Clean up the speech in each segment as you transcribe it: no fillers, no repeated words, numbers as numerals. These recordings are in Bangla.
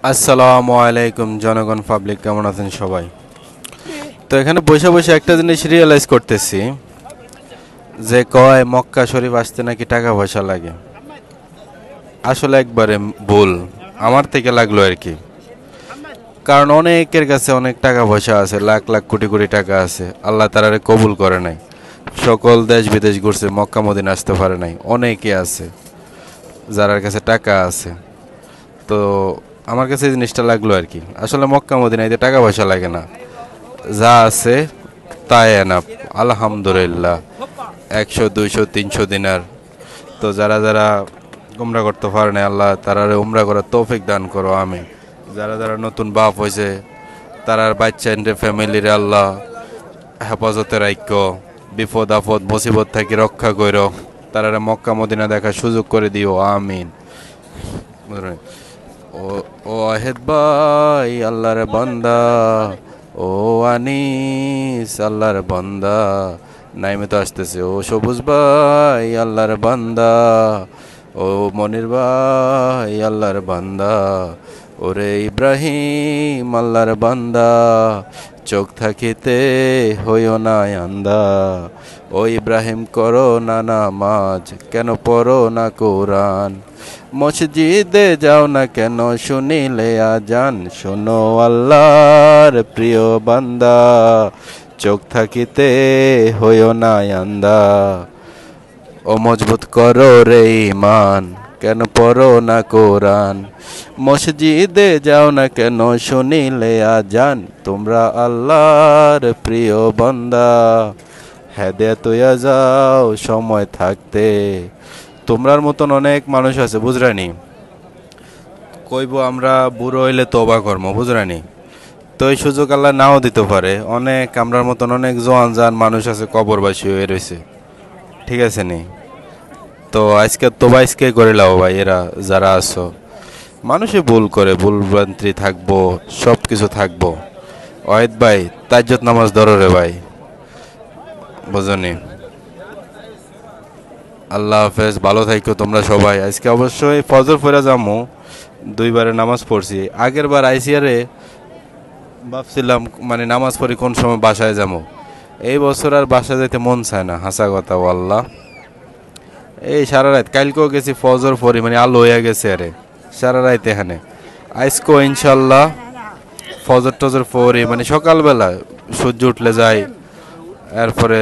আসসালামু আলাইকুম জনগণ পাবলিক, কেমন আছেন সবাই? তো এখানে বসে বসে একটা জিনিস রিয়েলাইজ করতেছি যে কয় মক্কা শরীফ আসতে নাকি টাকা পয়সা লাগে। আসলে একবারে ভুল, আমার থেকে লাগলো আর কি। কারণ অনেকের কাছে অনেক টাকা পয়সা আছে, লাখ লাখ কোটি কোটি টাকা আছে, আল্লাহ তারারে কবুল করে নাই। সকল দেশ বিদেশ ঘুরছে, মক্কা মদিনা আসতে পারে নাই। অনেকে আছে যার কাছে টাকা আছে। তো আমার কাছে এই জিনিসটা লাগলো আর কি। আসলে মক্কা মদিনাইতে টাকা পয়সা লাগে না, যা আছে তাই এনাফ। আলহামদুলিল্লাহ, 100 200 300 দিনার। তো যারা যারা উমরা করতে পারে না, আল্লাহ তারারে উমরা করার তৌফিক দান করো, আমি। যারা যারা নতুন বাপ হয়েছে তারার বাচ্চা ফ্যামিলির আল্লাহ হেফাজতে রাখ্য, বিপদ আপদ মুসিবত থেকে রক্ষা করো, তারারে মক্কা মদিনা দেখার সুযোগ করে দিও, আমিন। ও ও আহেদ ভাই আল্লাহর বান্দা, ও আনিস আল্লাহর বান্দা, নাইমে তো আসতেছে। ও সবুজ ভাই আল্লাহর বান্দা, ও মনির ভাই আল্লাহর বান্দা, ওরে ইব্রাহিম আল্লাহর বান্দা, চোখ থাকিতে হইও না আন্দা। ও ইব্রাহিম করো না নামাজ, কেন পড়ো না কোরআন? মসজিদে যাও না কেন, শুনিলে আজান? শোনো আল্লাহর প্রিয় বান্দা, চোখ থাকিতে হইও না আন্দা। ও মজবুত করো রে ইমান, কেন পড়ো না কোরআন? মসজিদে যাও না কেন, শুনিলে আজান? তোমরা আল্লাহর প্রিয় বান্দা, হেদায়েত হইয়া যাও সময় থাকতে। তোমরার মতন অনেক মানুষ আছে, বুঝরানি। কইব আমরা বুড়ো হইলে তওবা করবো, বুঝরানি। তো এই সুযোগ আল্লাহ নাও দিতে পারে। অনেক আমরার মতন অনেক জোয়ান জান মানুষ আছে কবরবাসী হয়ে রয়েছে, ঠিক আছে নি? তো আজকে তোবা আজকে করে লাও ভাই, এরা যারা আছো। মানুষে ভুল করে, ভুল ভ্রান্তি থাকবো, সব কিছু থাকবো। ওয়াহিদ ভাই তাজ্জুদ নামাজ ধরো রে ভাই, বুঝনি? আল্লাহ হাফেজ, ভালো থাইকো তোমরা সবাই। আজকে অবশ্যই ফজর পড়া যামু, 2বারে নামাজ পড়ছি। আগের বার আইসিয়ারে ভাবছিলাম মানে নামাজ পড়ি কোন সময় বাসায় যাবো। এই বছর আর বাসায় যেতে মন চায় না, হাসা কথা আল্লাহ। এই সারা রাত কালকেও গেছি ফজর পড়ি, মানে আলো হয়ে গেছে আরে সারা রাত এখানে। আজকেও ইনশাল্লাহ ফজর টজর পড়ি, মানে সকালবেলা সূর্য উঠলে যাই, এরপরে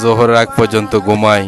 জোহর আগ পর্যন্ত ঘুমাই।